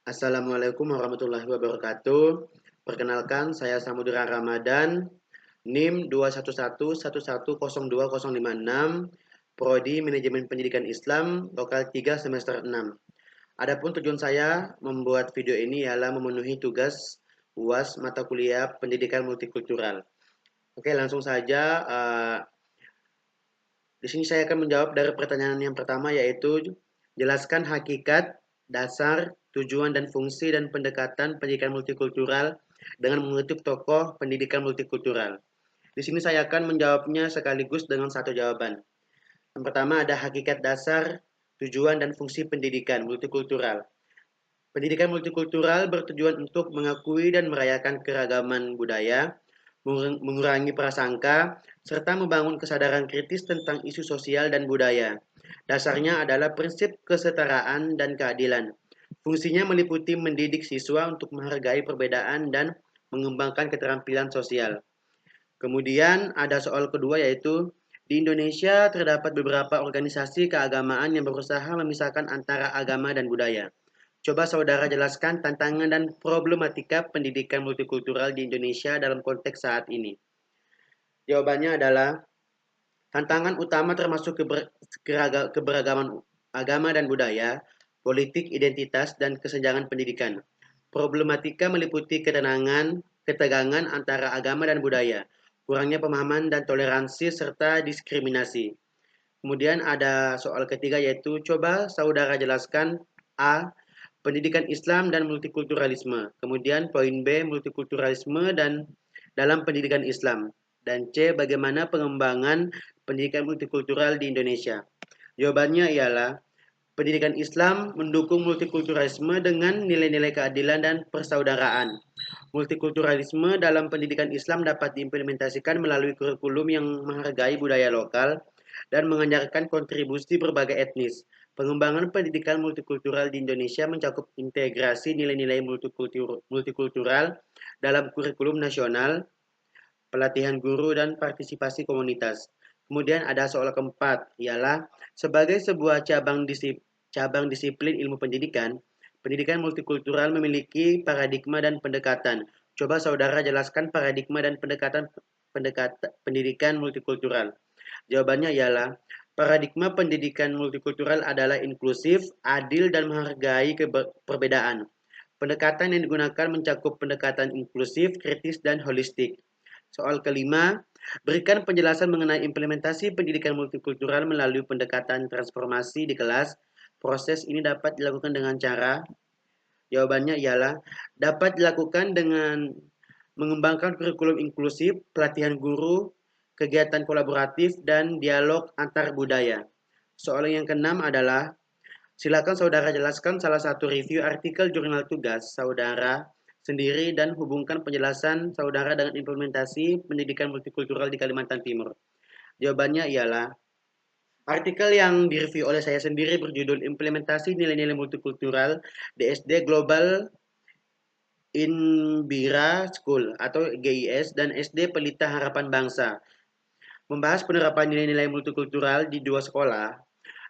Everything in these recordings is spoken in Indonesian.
Assalamualaikum warahmatullahi wabarakatuh. Perkenalkan, saya Samudra Ramadan, NIM 21111102056, Prodi Manajemen Pendidikan Islam, Lokal 3 Semester 6. Adapun tujuan saya membuat video ini ialah memenuhi tugas UAS mata kuliah Pendidikan Multikultural. Oke, langsung saja. Di sini saya akan menjawab dari pertanyaan yang pertama, yaitu jelaskan hakikat, dasar, tujuan dan fungsi dan pendekatan pendidikan multikultural dengan mengutip tokoh pendidikan multikultural. Di sini saya akan menjawabnya sekaligus dengan satu jawaban. Yang pertama ada hakikat dasar, tujuan dan fungsi pendidikan multikultural. Pendidikan multikultural bertujuan untuk mengakui dan merayakan keragaman budaya, mengurangi prasangka, serta membangun kesadaran kritis tentang isu sosial dan budaya. Dasarnya adalah prinsip kesetaraan dan keadilan. Fungsinya meliputi mendidik siswa untuk menghargai perbedaan dan mengembangkan keterampilan sosial. Kemudian ada soal kedua, yaitu di Indonesia terdapat beberapa organisasi keagamaan yang berusaha memisahkan antara agama dan budaya. Coba saudara jelaskan tantangan dan problematika pendidikan multikultural di Indonesia dalam konteks saat ini. Jawabannya adalah tantangan utama termasuk keberagaman agama dan budaya, politik identitas, dan kesenjangan pendidikan. Problematika meliputi ketegangan antara agama dan budaya, kurangnya pemahaman dan toleransi, serta diskriminasi. Kemudian ada soal ketiga, yaitu coba saudara jelaskan A. Pendidikan Islam dan multikulturalisme. Kemudian poin B, multikulturalisme dan dalam pendidikan Islam. Dan C, bagaimana pengembangan pendidikan multikultural di Indonesia. Jawabannya ialah pendidikan Islam mendukung multikulturalisme dengan nilai-nilai keadilan dan persaudaraan. Multikulturalisme dalam pendidikan Islam dapat diimplementasikan melalui kurikulum yang menghargai budaya lokal dan mengajarkan kontribusi berbagai etnis. Pengembangan pendidikan multikultural di Indonesia mencakup integrasi nilai-nilai multikultural dalam kurikulum nasional, pelatihan guru, dan partisipasi komunitas. Kemudian ada soal keempat, ialah sebagai sebuah cabang disiplin ilmu pendidikan, pendidikan multikultural memiliki paradigma dan pendekatan. Coba saudara jelaskan paradigma dan pendidikan multikultural. Jawabannya ialah paradigma pendidikan multikultural adalah inklusif, adil, dan menghargai perbedaan. Pendekatan yang digunakan mencakup pendekatan inklusif, kritis, dan holistik. Soal kelima, berikan penjelasan mengenai implementasi pendidikan multikultural melalui pendekatan transformasi di kelas. Proses ini dapat dilakukan dengan cara, jawabannya ialah dapat dilakukan dengan mengembangkan kurikulum inklusif, pelatihan guru, kegiatan kolaboratif, dan dialog antar budaya. Soal yang keenam adalah, silakan saudara jelaskan salah satu review artikel jurnal tugas saudara sendiri dan hubungkan penjelasan saudara dengan implementasi pendidikan multikultural di Kalimantan Timur. Jawabannya ialah artikel yang direview oleh saya sendiri berjudul Implementasi Nilai-Nilai Multikultural di SD Global Inbira School atau GIS dan SD Pelita Harapan Bangsa. Membahas penerapan nilai-nilai multikultural di dua sekolah.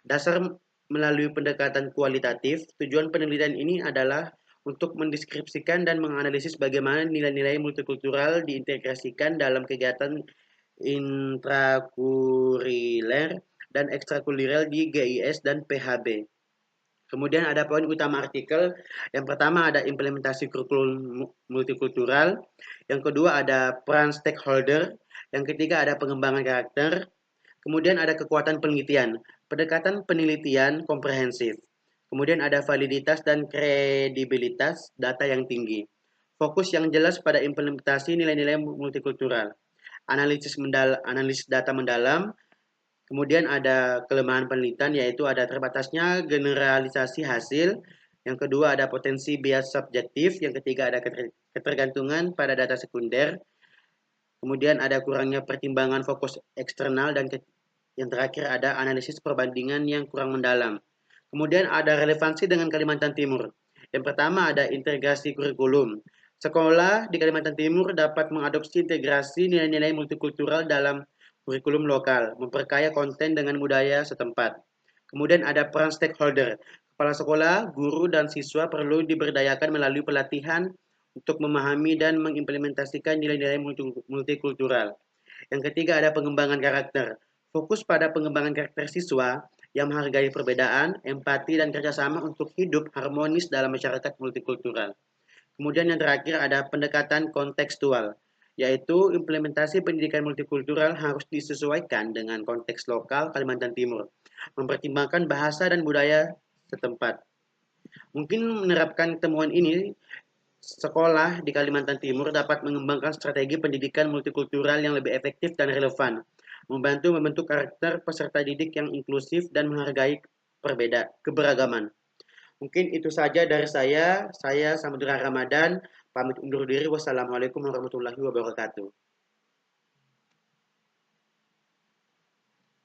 Dasar melalui pendekatan kualitatif, tujuan penelitian ini adalah untuk mendeskripsikan dan menganalisis bagaimana nilai-nilai multikultural diintegrasikan dalam kegiatan intrakurikuler dan ekstrakurikuler di GIS dan PHB. Kemudian ada poin utama artikel. Yang pertama ada implementasi kurikulum multikultural. Yang kedua ada peran stakeholder. Yang ketiga ada pengembangan karakter. Kemudian ada kekuatan penelitian. Pendekatan penelitian komprehensif. Kemudian ada validitas dan kredibilitas data yang tinggi. Fokus yang jelas pada implementasi nilai-nilai multikultural. Analisis data mendalam. Kemudian ada kelemahan penelitian, yaitu ada terbatasnya generalisasi hasil. Yang kedua ada potensi bias subjektif. Yang ketiga ada ketergantungan pada data sekunder. Kemudian ada kurangnya pertimbangan fokus eksternal dan yang terakhir ada analisis perbandingan yang kurang mendalam. Kemudian ada relevansi dengan Kalimantan Timur. Yang pertama ada integrasi kurikulum. Sekolah di Kalimantan Timur dapat mengadopsi integrasi nilai-nilai multikultural dalam kurikulum lokal, memperkaya konten dengan budaya setempat. Kemudian ada peran stakeholder. Kepala sekolah, guru, dan siswa perlu diberdayakan melalui pelatihan untuk memahami dan mengimplementasikan nilai-nilai multikultural. Yang ketiga ada pengembangan karakter. Fokus pada pengembangan karakter siswa yang menghargai perbedaan, empati, dan kerjasama untuk hidup harmonis dalam masyarakat multikultural. Kemudian yang terakhir ada pendekatan kontekstual, yaitu implementasi pendidikan multikultural harus disesuaikan dengan konteks lokal Kalimantan Timur, mempertimbangkan bahasa dan budaya setempat. Mungkin menerapkan temuan ini, sekolah di Kalimantan Timur dapat mengembangkan strategi pendidikan multikultural yang lebih efektif dan relevan, membantu membentuk karakter peserta didik yang inklusif dan menghargai keberagaman. Mungkin itu saja dari saya. Saya Samudra Ramadan, pamit undur diri. Wassalamualaikum warahmatullahi wabarakatuh.